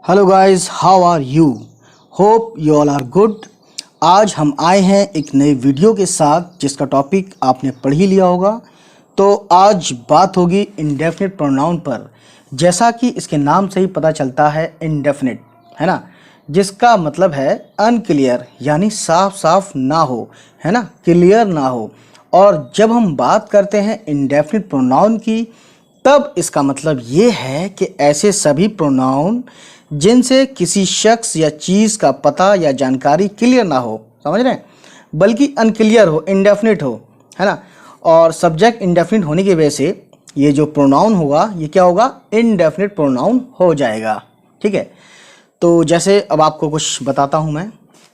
Hello guys, how are you? Hope you all are good. आज हम आए हैं एक नए वीडियो के साथ जिसका टॉपिक आपने पढ़ ही लिया होगा। तो आज बात होगी इंडेफिनिट प्रोनाउन पर। जैसा कि इसके नाम से ही पता चलता है, इंडेफिनिट है ना, जिसका मतलब है अनक्लियर, यानी साफ साफ ना हो, है ना, क्लियर ना हो। और जब हम बात करते हैं इंडेफिनिट प्रोनाउन की, तब इसका मतलब ये है कि ऐसे सभी प्रोनाउन जिनसे किसी शख्स या चीज़ का पता या जानकारी क्लियर ना हो, समझ रहे हैं, बल्कि अनक्लियर हो, इंडेफिनिट हो, है ना। और सब्जेक्ट इंडेफिनिट होने की वजह से ये जो प्रोनाउन होगा ये क्या होगा, इंडेफिनिट प्रोनाउन हो जाएगा। ठीक है, तो जैसे अब आपको कुछ बताता हूँ मैं।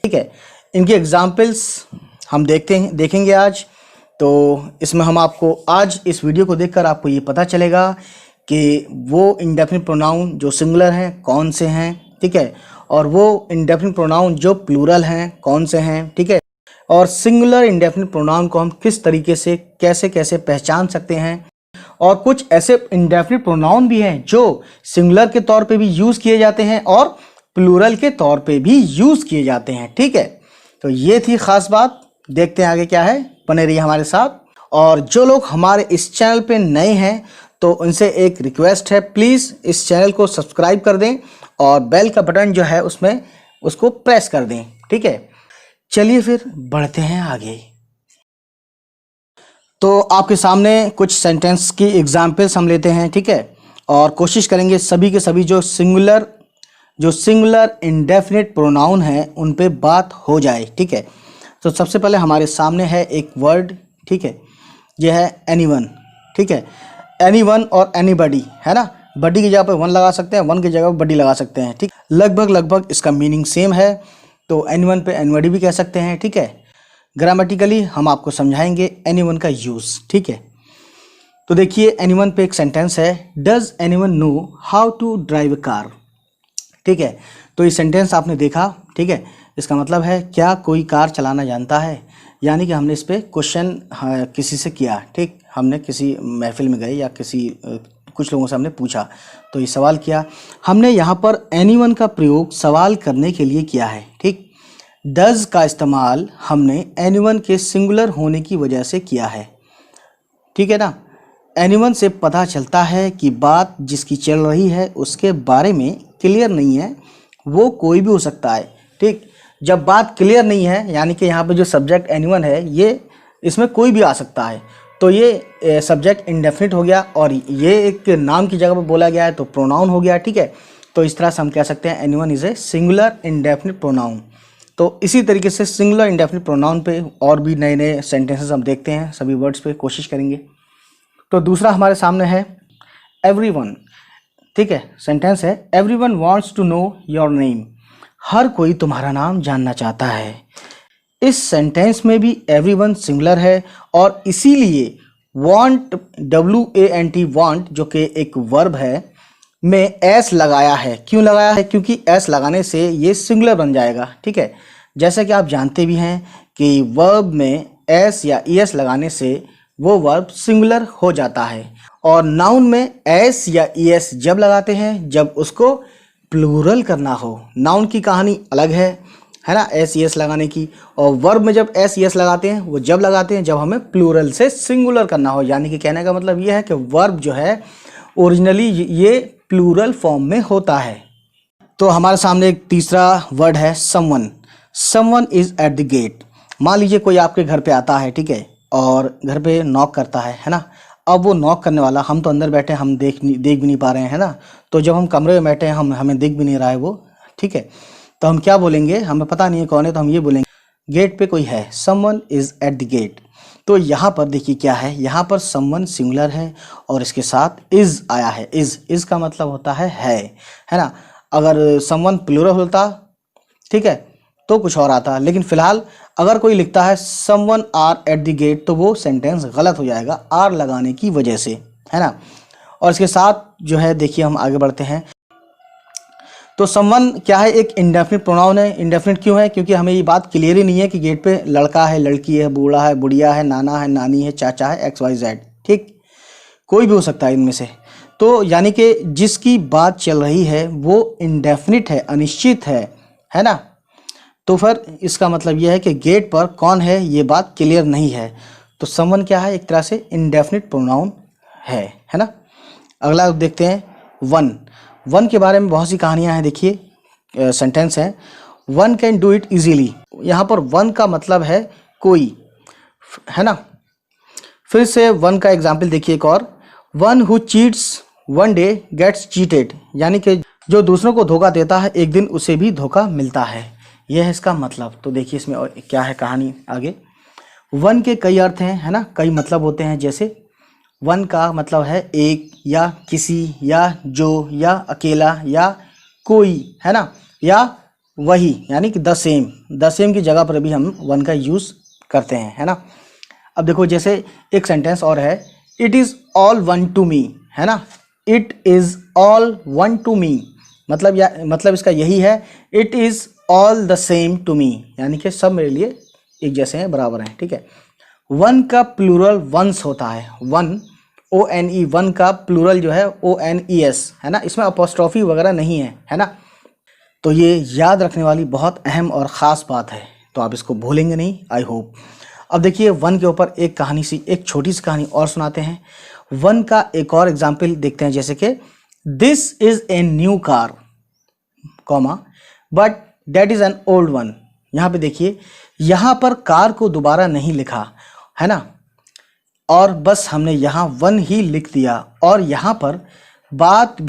ठीक है, इनके एग्जाम्पल्स हम देखेंगे आज। तो इसमें हम आपको आज इस वीडियो को देखकर आपको ये पता चलेगा कि वो इंडेफिनिट प्रोनाउन जो सिंगुलर हैं कौन से हैं, ठीक है, और वो इंडेफिनिट प्रोनाउन जो प्लूरल हैं कौन से हैं, ठीक है, और सिंगुलर इंडेफिनिट प्रोनाउन को हम किस तरीके से कैसे कैसे पहचान सकते हैं। और कुछ ऐसे इंडेफिनिट प्रोनाउन भी हैं जो सिंगुलर के तौर पे भी यूज़ किए जाते हैं और प्लूरल के तौर पे भी यूज़ किए जाते हैं। ठीक है, तो ये थी ख़ास बात। देखते हैं आगे क्या है, बने रहिए हमारे साथ। और जो लोग हमारे इस चैनल पे नए हैं तो उनसे एक रिक्वेस्ट है, प्लीज़ इस चैनल को सब्सक्राइब कर दें और बेल का बटन जो है उसमें उसको प्रेस कर दें। ठीक है, चलिए फिर बढ़ते हैं आगे। तो आपके सामने कुछ सेंटेंस की एग्जाम्पल्स हम लेते हैं, ठीक है, और कोशिश करेंगे सभी के सभी जो सिंगुलर इंडेफिनिट प्रोनाउन हैं उन पे बात हो जाए। ठीक है, तो सबसे पहले हमारे सामने है एक वर्ड, ठीक है, यह है एनीवन। ठीक है, एनीवन और एनीबडी, है ना, बडी की जगह पे वन लगा सकते हैं, वन की जगह पे बडी लगा सकते हैं। ठीक, लगभग इसका मीनिंग सेम है। तो एनीवन पे एनीबडी भी कह सकते हैं। ठीक है, ग्रामेटिकली हम आपको समझाएंगे एनीवन का यूज़। ठीक है, तो देखिए एनीवन पे एक सेंटेंस है, does anyone know how to drive a car. ठीक है, तो ये सेंटेंस आपने देखा। ठीक है, इसका मतलब है क्या कोई कार चलाना जानता है, यानी कि हमने इस पर क्वेश्चन किसी से किया। ठीक, हमने किसी महफिल में गए या कुछ लोगों से हमने पूछा, तो ये सवाल किया हमने। यहाँ पर एनीवन का प्रयोग सवाल करने के लिए किया है। ठीक, डज का इस्तेमाल हमने एनीवन के सिंगुलर होने की वजह से किया है। ठीक है ना, एनीवन से पता चलता है कि बात जिसकी चल रही है उसके बारे में क्लियर नहीं है, वो कोई भी हो सकता है। ठीक, जब बात क्लियर नहीं है यानी कि यहाँ पे जो सब्जेक्ट एनीवन है ये इसमें कोई भी आ सकता है, तो ये सब्जेक्ट इंडेफिनिट हो गया और ये एक नाम की जगह पर बोला गया है तो प्रोनाउन हो गया। ठीक है, तो इस तरह से हम कह सकते हैं anyone is a singular indefinite pronoun. तो इसी तरीके से सिंगुलर इंडेफिनिट प्रोनाउन पे और भी नए नए सेंटेंसेस हम देखते हैं, सभी वर्ड्स पे कोशिश करेंगे। तो दूसरा हमारे सामने है एवरीवन। ठीक है, सेंटेंस है everyone wants to know your name. हर कोई तुम्हारा नाम जानना चाहता है। इस सेंटेंस में भी एवरीवन सिंगुलर है और इसीलिए वांट, WANT, वांट जो कि एक वर्ब है, में एस लगाया है। क्यों लगाया है? क्योंकि एस लगाने से ये सिंगुलर बन जाएगा। ठीक है, जैसा कि आप जानते भी हैं कि वर्ब में एस या ईएस लगाने से वो वर्ब सिंगुलर हो जाता है। और नाउन में एस या ईएस जब लगाते हैं जब उसको प्लूरल करना हो। नाउन की कहानी अलग है ना, एस ई एस लगाने की। और वर्ब में जब एस ई एस लगाते हैं वो जब लगाते हैं जब हमें प्लूरल से सिंगुलर करना हो। यानी कि कहने का मतलब ये है कि वर्ब जो है ओरिजिनली ये प्लूरल फॉर्म में होता है। तो हमारे सामने एक तीसरा वर्ड है someone. Someone is at the gate. मान लीजिए कोई आपके घर पे आता है, ठीक है, और घर पे नॉक करता है ना। अब वो नॉक करने वाला, हम तो अंदर बैठे, हम देख भी नहीं पा रहे हैं, है ना। तो जब हम कमरे में बैठे हैं, हमें दिख भी नहीं रहा है वो, ठीक है, तो हम क्या बोलेंगे, हमें पता नहीं है कौन है, तो हम ये बोलेंगे गेट पे कोई है, someone is at the gate. तो यहाँ पर देखिए क्या है, यहाँ पर समवन सिंगुलर है और इसके साथ इज़ आया है। इज़ का मतलब होता है ना। अगर समवन प्लूरल होता, ठीक है, तो कुछ और आता, लेकिन फिलहाल अगर कोई लिखता है someone are at the gate तो वो सेंटेंस गलत हो जाएगा आर लगाने की वजह से, है ना। और इसके साथ जो है देखिए हम आगे बढ़ते हैं। तो समवन क्या है, एक इंडेफिनिट प्रोनाउन है। इंडेफिनिट क्यों है? क्योंकि हमें ये बात क्लियर ही नहीं है कि गेट पे लड़का है, लड़की है, बूढ़ा है, बुढ़िया है, नाना है, नानी है, चाचा है, XYZ। ठीक, कोई भी हो सकता है इनमें से। तो यानी कि जिसकी बात चल रही है वो इंडेफिनिट है, अनिश्चित है ना। तो फिर इसका मतलब यह है कि गेट पर कौन है ये बात क्लियर नहीं है। तो समवन क्या है, एक तरह से इंडेफिनिट प्रोनाउन है ना। अगला देखते हैं वन। वन के बारे में बहुत सी कहानियां हैं। देखिए सेंटेंस है, one can do it easily. यहाँ पर वन का मतलब है कोई, है ना। फिर से वन का एग्जाम्पल देखिए एक और, one who cheats one day gets cheated, यानी कि जो दूसरों को धोखा देता है एक दिन उसे भी धोखा मिलता है, यह है इसका मतलब। तो देखिए इसमें और क्या है कहानी आगे। वन के कई अर्थ हैं, है ना, कई मतलब होते हैं। जैसे वन का मतलब है एक या किसी या जो या अकेला या कोई, है ना, या वही, यानी कि द सेम की जगह पर भी हम वन का यूज़ करते हैं, है ना। अब देखो जैसे एक सेंटेंस और है, it is all one to me, है ना। It is all one to me मतलब इसका यही है, it is all the same to me, यानी कि सब मेरे लिए एक जैसे हैं, बराबर हैं, ठीक है। वन का प्लूरल वंस होता है, वन ONE, वन का प्लूरल जो है ONES, है ना। इसमें अपोस्ट्रोफी वगैरह नहीं है ना। तो ये याद रखने वाली बहुत अहम और ख़ास बात है, तो आप इसको भूलेंगे नहीं, आई होप। अब देखिए वन के ऊपर एक छोटी सी कहानी और सुनाते हैं। वन का एक और एग्जाम्पल देखते हैं, जैसे कि this is a new car, comma, but that is an old one. यहाँ पे देखिए, यहाँ पर कार को दोबारा नहीं लिखा, है ना, और बस हमने यहाँ वन ही लिख दिया, और यहाँ पर बात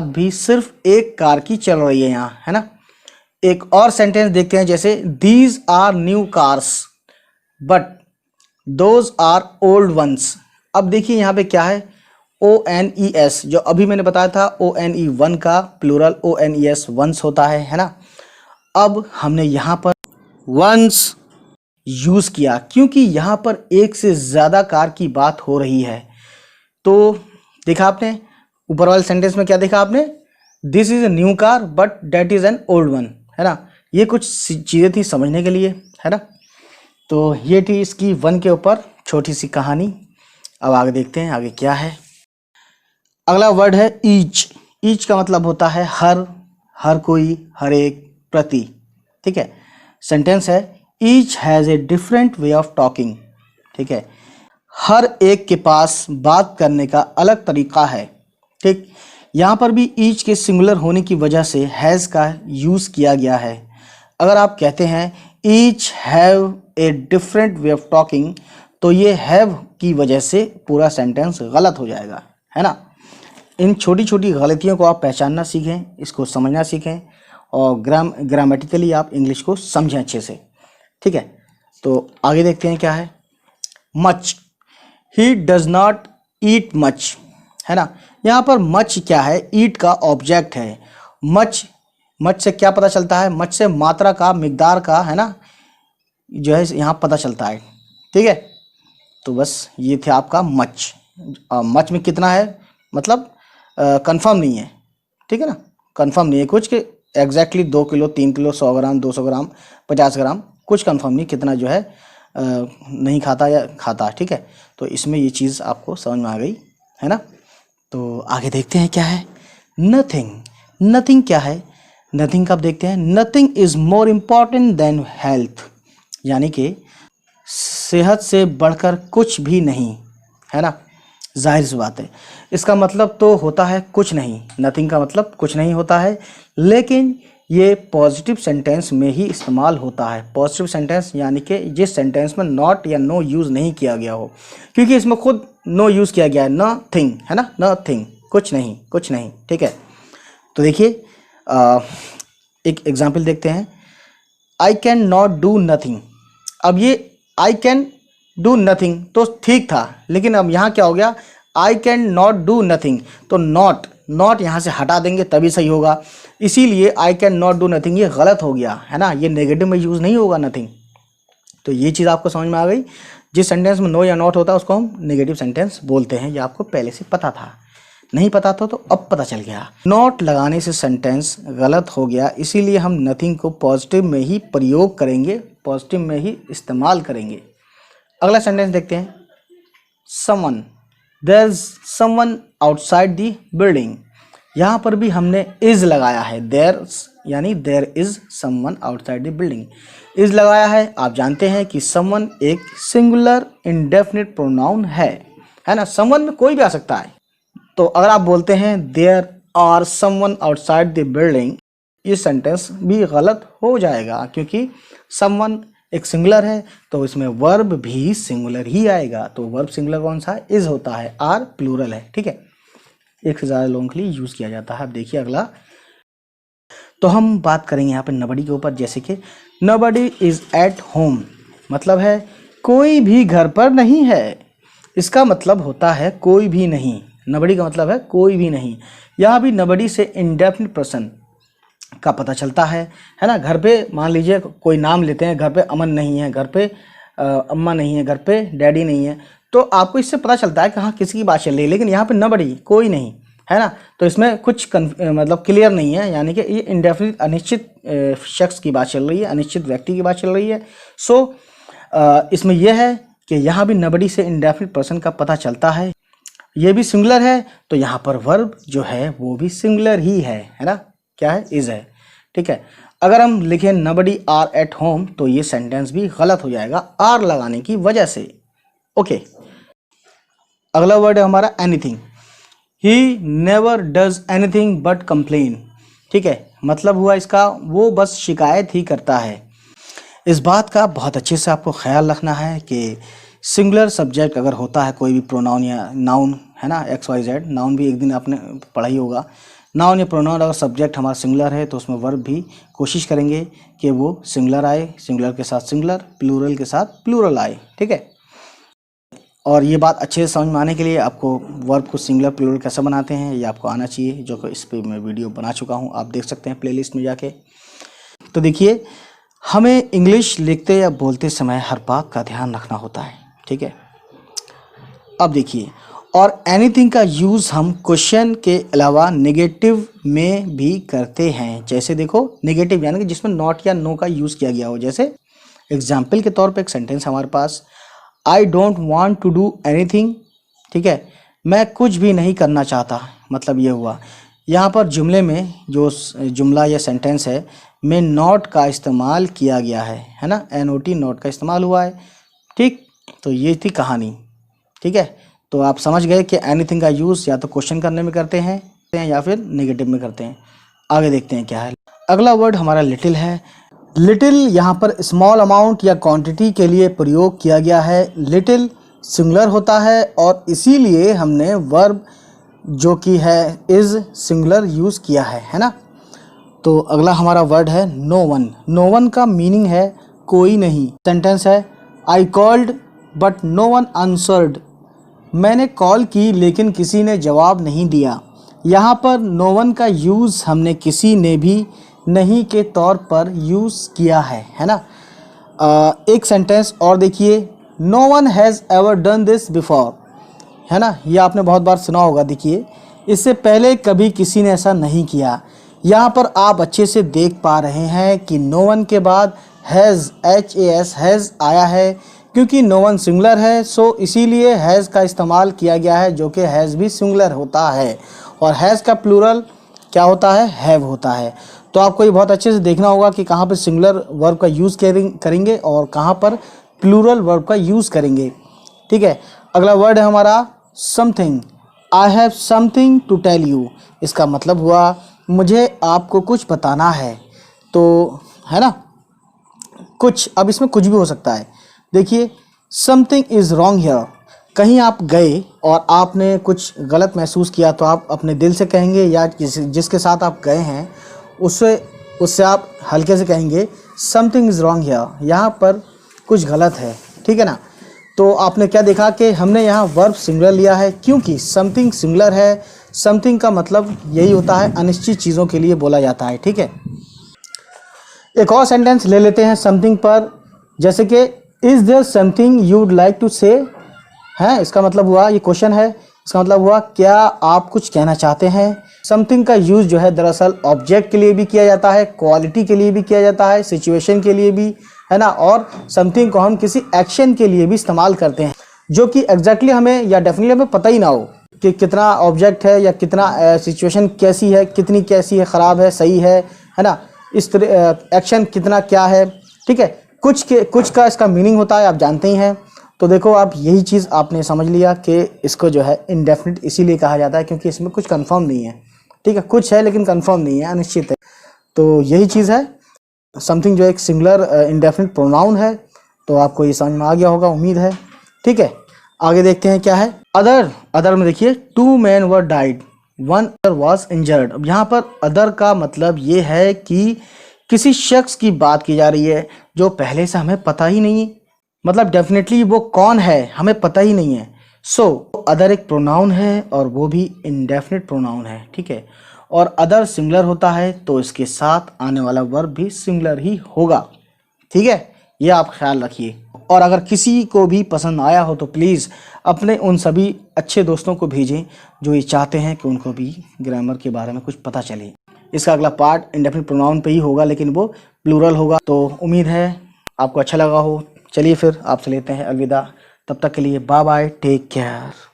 भी सिर्फ एक कार की चल रही है यहाँ, है ना। एक और सेंटेंस देखते हैं, जैसे these are new cars but those are old ones. अब देखिए यहाँ पे क्या है, ONES, जो अभी मैंने बताया था ONE, वन का प्लूरल ONES वंस होता है ना। अब हमने यहाँ पर वंस यूज़ किया क्योंकि यहाँ पर एक से ज़्यादा कार की बात हो रही है। तो देखा आपने ऊपर वाले सेंटेंस में क्या देखा आपने, this is a new car but that is an old one, है ना। ये कुछ चीज़ें थी समझने के लिए, है ना। तो ये थी इसकी वन के ऊपर छोटी सी कहानी। अब आगे देखते हैं आगे क्या है। अगला वर्ड है ईच। ईच का मतलब होता है हर कोई, हर एक, प्रति, ठीक है। सेंटेंस है, each has a different way of talking, ठीक है। हर एक के पास बात करने का अलग तरीका है, ठीक। यहाँ पर भी ईच के सिंगुलर होने की वजह से हैज़ का यूज़ किया गया है। अगर आप कहते हैं each have a different way of talking, तो ये हैव की वजह से पूरा सेंटेंस गलत हो जाएगा, है ना। इन छोटी छोटी गलतियों को आप पहचानना सीखें, इसको समझना सीखें, और ग्रामेटिकली आप इंग्लिश को समझें अच्छे से, ठीक है। तो आगे देखते हैं क्या है। Much, he does not eat much, है ना। यहाँ पर मच क्या है, ईट का ऑब्जेक्ट है। मच से क्या पता चलता है, मच से मात्रा का, मिकदार का, है ना, जो है यहाँ पता चलता है, ठीक है। तो बस ये थे आपका मच। मच में कितना है मतलब कंफर्म नहीं है, ठीक है ना, कंफर्म नहीं है कुछ कि एग्जैक्टली 2 किलो, 3 किलो, 100 ग्राम, 200 ग्राम, 50 ग्राम, कुछ कंफर्म नहीं कितना जो है नहीं खाता या खाता, ठीक है। तो इसमें ये चीज़ आपको समझ में आ गई, है ना। तो आगे देखते हैं क्या है। नथिंग क्या है, नथिंग कब देखते हैं, nothing is more important than health, यानी कि सेहत से बढ़कर कुछ भी नहीं, है ना। जाहिर सी बात है, इसका मतलब तो होता है कुछ नहीं, नथिंग का मतलब कुछ नहीं होता है, लेकिन ये पॉजिटिव सेंटेंस में ही इस्तेमाल होता है। पॉजिटिव सेंटेंस यानी कि जिस सेंटेंस में नॉट या नो यूज़ नहीं किया गया हो, क्योंकि इसमें खुद नो यूज़ किया गया है, नथिंग, है ना, नथिंग, कुछ नहीं, ठीक है। तो देखिए एक एग्जाम्पल देखते हैं, I can not do nothing. अब ये आई कैन डू नथिंग तो ठीक था, लेकिन अब यहाँ क्या हो गया, I can not do nothing, तो नॉट यहाँ से हटा देंगे तभी सही होगा। इसीलिए I can not do nothing ये गलत हो गया, है ना, ये नेगेटिव में यूज़ नहीं होगा नथिंग। तो ये चीज़ आपको समझ में आ गई। जिस सेंटेंस में नो या नॉट होता है उसको हम नेगेटिव सेंटेंस बोलते हैं, ये आपको पहले से पता था, नहीं पता था तो अब पता चल गया। नॉट लगाने से सेंटेंस गलत हो गया, इसीलिए हम नथिंग को पॉजिटिव में ही प्रयोग करेंगे, पॉजिटिव में ही इस्तेमाल करेंगे। अगला सेंटेंस देखते हैं, someone, there is someone outside the building. यहाँ पर भी हमने इज लगाया है, देयर यानी there is someone outside the building, is लगाया है। आप जानते हैं कि समवन एक सिंगुलर इंडेफिनिट प्रोनाउन है ना, समवन में कोई भी आ सकता है। तो अगर आप बोलते हैं there are someone outside the building, ये सेंटेंस भी गलत हो जाएगा, क्योंकि समवन एक सिंगुलर है तो इसमें वर्ब भी सिंगुलर ही आएगा। तो वर्ब सिंगुलर कौन सा है? इज होता है। आर प्लूरल है, ठीक है, एक से ज़्यादा लोगों के लिए यूज़ किया जाता है। अब देखिए अगला, तो हम बात करेंगे यहाँ पे नबडी के ऊपर, जैसे कि नबडी इज़ एट होम, मतलब है कोई भी घर पर नहीं है। इसका मतलब होता है कोई भी नहीं, नबडी का मतलब है कोई भी नहीं। यहाँ भी नबडी से इंडेफिनिट पर्सन का पता चलता है ना। घर पे मान लीजिए कोई नाम लेते हैं, घर पे अमन नहीं है, घर पे अम्मा नहीं है, घर पे डैडी नहीं है, तो आपको इससे पता चलता है कि हाँ किसी की बात चल रही है। लेकिन यहाँ पे नबडी कोई नहीं है ना, तो इसमें कुछ मतलब क्लियर नहीं है, यानी कि ये इंडेफिनिट अनिश्चित शख्स की बात चल रही है, अनिश्चित व्यक्ति की बात चल रही है। सो इसमें यह है कि यहाँ भी नबडी से इंडेफिनिट पर्सन का पता चलता है। ये भी सिंगुलर है तो यहाँ पर वर्ब जो है वो भी सिंगुलर ही है ना, क्या है? इज है, ठीक है। अगर हम लिखें नबडी आर एट होम तो ये सेंटेंस भी गलत हो जाएगा आर लगाने की वजह से। ओके, अगला वर्ड है हमारा anything. He never does anything but complain, ठीक है, मतलब हुआ इसका वो बस शिकायत ही करता है। इस बात का बहुत अच्छे से आपको ख्याल रखना है कि सिंगुलर सब्जेक्ट अगर होता है कोई भी प्रोनाउन या नाउन, है ना, एक्स वाई जेड, नाउन भी एक दिन आपने पढ़ा ही होगा। नाउन या प्रोनाउन अगर सब्जेक्ट हमारा सिंगुलर है तो उसमें वर्ब भी कोशिश करेंगे कि वो सिंगुलर आए, सिंगुलर के साथ सिंगुलर, प्लूरल के साथ प्लूरल आए, ठीक है। और ये बात अच्छे से समझ में आने के लिए आपको वर्ब को सिंगुलर प्लूरल कैसे बनाते हैं ये आपको आना चाहिए, जो कि इस पर मैं वीडियो बना चुका हूँ, आप देख सकते हैं प्लेलिस्ट में जाके। तो देखिए, हमें इंग्लिश लिखते या बोलते समय हर बात का ध्यान रखना होता है, ठीक है। अब देखिए, और एनीथिंग का यूज़ हम क्वेश्चन के अलावा नेगेटिव में भी करते हैं। जैसे देखो, नेगेटिव यानी कि जिसमें नॉट या नो का यूज़ किया गया हो। जैसे एग्जाम्पल के तौर पे एक सेंटेंस हमारे पास, I don't want to do anything, ठीक है, मैं कुछ भी नहीं करना चाहता, मतलब ये हुआ। यहाँ पर जुमले में जो जुमला या सेंटेंस है में नॉट का इस्तेमाल किया गया है ना, NOT नॉट का इस्तेमाल हुआ है, ठीक। तो ये थी कहानी, ठीक है। तो आप समझ गए कि एनीथिंग का यूज़ या तो क्वेश्चन करने में करते हैं या फिर नेगेटिव में करते हैं। आगे देखते हैं क्या है। अगला वर्ड हमारा लिटिल है। लिटिल यहाँ पर स्मॉल अमाउंट या क्वांटिटी के लिए प्रयोग किया गया है। लिटिल सिंगुलर होता है और इसीलिए हमने वर्ब जो कि है इज़ सिंगुलर यूज़ किया है ना। तो अगला हमारा वर्ड है नो वन। नो वन का मीनिंग है कोई नहीं। सेंटेंस है, I called but no one answered, मैंने कॉल की लेकिन किसी ने जवाब नहीं दिया। यहाँ पर नो वन का यूज़ हमने किसी ने भी नहीं के तौर पर यूज़ किया है ना। एक सेंटेंस और देखिए, no one has ever done this before, है ना, ये आपने बहुत बार सुना होगा। देखिए, इससे पहले कभी किसी ने ऐसा नहीं किया। यहाँ पर आप अच्छे से देख पा रहे हैं कि नो वन के बाद हैज़, HAS हैज़ आया है, क्योंकि नो वन सिंगुलर है, सो इसीलिए हैज़ का इस्तेमाल किया गया है, जो कि हैज़ भी सिंगुलर होता है। और हैज़ का प्लूरल क्या होता है? हैव होता है। तो आपको ये बहुत अच्छे से देखना होगा कि कहाँ पर सिंगुलर वर्ब का यूज़ करेंगे और कहाँ पर प्लूरल वर्ब का यूज़ करेंगे, ठीक है। अगला वर्ड है हमारा something. I have something to tell you, इसका मतलब हुआ मुझे आपको कुछ बताना है, तो है ना, कुछ। अब इसमें कुछ भी हो सकता है। देखिए, समथिंग इज़ रॉन्ग हियर, कहीं आप गए और आपने कुछ गलत महसूस किया तो आप अपने दिल से कहेंगे, या जिसके साथ आप गए हैं उससे आप हल्के से कहेंगे समथिंग इज़ रॉन्ग हियर, यहाँ पर कुछ गलत है, ठीक है ना। तो आपने क्या देखा कि हमने यहाँ वर्ब सिंगुलर लिया है, क्योंकि समथिंग सिंगुलर है। समथिंग का मतलब यही होता है, अनिश्चित चीज़ों के लिए बोला जाता है, ठीक है। एक और सेंटेंस ले लेते हैं समथिंग पर, जैसे कि is there something you'd like to say, है, इसका मतलब हुआ, ये क्वेश्चन है, इसका मतलब हुआ क्या आप कुछ कहना चाहते हैं। समथिंग का यूज़ जो है दरअसल ऑब्जेक्ट के लिए भी किया जाता है, क्वालिटी के लिए भी किया जाता है, सिचुएशन के लिए भी, है ना। और समथिंग को हम किसी एक्शन के लिए भी इस्तेमाल करते हैं, जो कि एग्जैक्टली हमें या डेफिनेटली हमें पता ही ना हो कि कितना ऑब्जेक्ट है या कितना सिचुएशन कैसी है, कितनी कैसी है, ख़राब है, सही है ना, इस तरह एक्शन कितना क्या है, ठीक है। कुछ का इसका मीनिंग होता है, आप जानते ही हैं। तो देखो आप यही चीज़ आपने समझ लिया कि इसको जो है इनडेफिनिट इसीलिए कहा जाता है क्योंकि इसमें कुछ कंफर्म नहीं है, ठीक है। कुछ है लेकिन कंफर्म नहीं है, अनिश्चित है। तो यही चीज़ है, समथिंग जो एक सिंगुलर इंडेफिनिट प्रोनाउन है। तो आपको ये समझ में आ गया होगा, उम्मीद है, ठीक है। आगे देखते हैं क्या है। अदर में देखिए 2 men were died, 1 was injured। अब यहाँ पर अदर का मतलब ये है कि किसी शख्स की बात की जा रही है जो पहले से हमें पता ही नहीं है, मतलब डेफिनेटली वो कौन है हमें पता ही नहीं है। सो अदर एक प्रोनाउन है और वो भी इंडेफिनिट प्रोनाउन है, ठीक है। और अदर सिंगुलर होता है तो इसके साथ आने वाला वर्ब भी सिंगुलर ही होगा, ठीक है। ये आप ख्याल रखिए। और अगर किसी को भी पसंद आया हो तो प्लीज़ अपने उन सभी अच्छे दोस्तों को भेजें जो ये चाहते हैं कि उनको भी ग्रामर के बारे में कुछ पता चले। इसका अगला पार्ट इंडेफिनिट प्रोनाउन पे ही होगा लेकिन वो प्लूरल होगा। तो उम्मीद है आपको अच्छा लगा हो। चलिए फिर आपसे लेते हैं अलविदा, तब तक के लिए बाय बाय, टेक केयर।